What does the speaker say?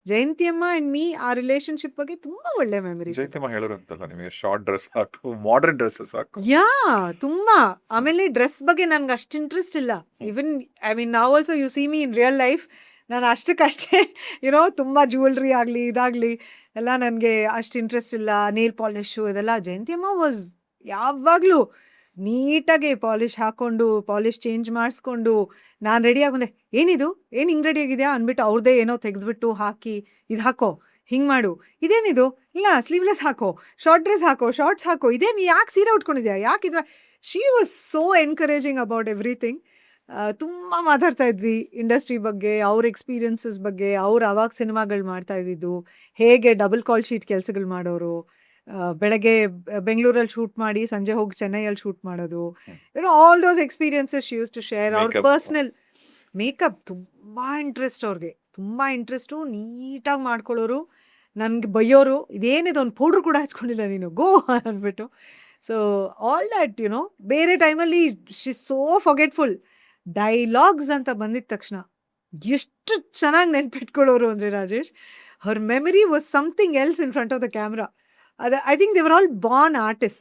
ಜಯಂತಿ ಅಮ್ಮ and me ಆ relationship ಬಗ್ಗೆ ತುಂಬಾ ಒಳ್ಳೆ ಮೆಮರೀಸ್. ಜೈತಮ್ಮ ಹೇಳೋರಂತಲ್ಲ ನಿಮಗೆ ಶಾರ್ಟ್ ಡ್ರೆಸ್ ಹಾಕು, ಮಾಡರ್ನ್ ಡ್ರೆಸ್ಸಸ್ ಹಾಕು. ಯಾ ತುಂಬಾ. ಆಮೇಲೆ ಡ್ರೆಸ್ ಬಗ್ಗೆ ನನ್ಗೆ ಅಷ್ಟು ಇಂಟ್ರೆಸ್ಟ್ ಇಲ್ಲ. ಇವನ್ ಐ ಮೀನ್ ನಾವ್ also U C me in real life, ನಾನು ಅಷ್ಟಕ್ಕಷ್ಟೇ ಯುನೋ ತುಂಬಾ ಜ್ಯುವೆಲ್ರಿ ಆಗಲಿ ಇದಾಗಲಿ ಎಲ್ಲ ನನಗೆ ಅಷ್ಟು ಇಂಟ್ರೆಸ್ಟ್ ಇಲ್ಲ. ನೇಲ್ ಪಾಲಿಶು ಇದೆಲ್ಲ. ಜಯಂತಿ ಅಮ್ಮ ವಾಸ್ ಯಾವಾಗಲೂ ನೀಟಾಗಿ ಪಾಲಿಶ್ ಹಾಕೊಂಡು ಪಾಲಿಶ್ ಚೇಂಜ್ ಮಾಡಿಸ್ಕೊಂಡು ನಾನು ರೆಡಿಯಾಗಿ ಬಂದೆ, ಏನಿದು ಏನು ಹಿಂಗೆ ರೆಡಿ ಆಗಿದೆಯಾ ಅಂದ್ಬಿಟ್ಟು ಅವ್ರದ್ದೇ ಏನೋ ತೆಗೆದ್ಬಿಟ್ಟು ಹಾಕಿ, ಇದು ಹಾಕೋ ಹಿಂಗೆ ಮಾಡು, ಇದೇನಿದು ಇಲ್ಲ ಸ್ಲೀವ್ಲೆಸ್ ಹಾಕೋ, ಶಾರ್ಟ್ ಡ್ರೆಸ್ ಹಾಕೋ, ಶಾರ್ಟ್ಸ್ ಹಾಕೋ, ಇದೇನು ಯಾಕೆ ಸೀರೆ ಉಟ್ಕೊಂಡಿದ್ಯಾ, ಯಾಕೆ ಇದು. She was so encouraging about everything. ತುಂಬ ಮಾತಾಡ್ತಾ ಇದ್ವಿ ಇಂಡಸ್ಟ್ರಿ ಬಗ್ಗೆ, ಅವ್ರ ಎಕ್ಸ್ಪೀರಿಯನ್ಸಸ್ ಬಗ್ಗೆ, ಅವ್ರು ಅವಾಗ ಸಿನಿಮಾಗಳು ಮಾಡ್ತಾ ಇದ್ದಿದ್ದು, ಹೇಗೆ ಡಬಲ್ ಕಾಲ್ ಶೀಟ್ ಕೆಲಸಗಳು ಮಾಡೋರು, ಬೆಳಗ್ಗೆ ಬೆಂಗಳೂರಲ್ಲಿ ಶೂಟ್ ಮಾಡಿ ಸಂಜೆ ಹೋಗಿ ಚೆನ್ನೈಯಲ್ಲಿ ಶೂಟ್ ಮಾಡೋದು, all those experiences she uses to share. ಅವ್ರ Makeup. ಪರ್ಸ್ನಲ್ ಮೇಕಪ್ ತುಂಬ ಇಂಟ್ರೆಸ್ಟ್ ಅವ್ರಿಗೆ, ತುಂಬ ಇಂಟ್ರೆಸ್ಟು. ನೀಟಾಗಿ ಮಾಡ್ಕೊಳ್ಳೋರು, ನನಗೆ ಬೈಯೋರು, ಇದೇನಿದು ಒಂದು ಪೌಡ್ರ್ ಕೂಡ ಹಚ್ಕೊಂಡಿಲ್ಲ ನೀನು ಗೋ ಅಂದ್ಬಿಟ್ಟು. ಸೊ ಆಲ್ ದ್ಯಾಟ್ ಬೇರೆ ಟೈಮಲ್ಲಿ ಶಿ ಸೋ ಫೊಗೆಟ್ಫುಲ್. ಡೈಲಾಗ್ಸ್ ಅಂತ ಬಂದಿದ ತಕ್ಷಣ ಎಷ್ಟು ಚೆನ್ನಾಗಿ ನೆನ್ಪಿಟ್ಕೊಳ್ಳೋರು ಅಂದರೆ Rajesh, her memory was something else in front of the camera. I think they were all born artist.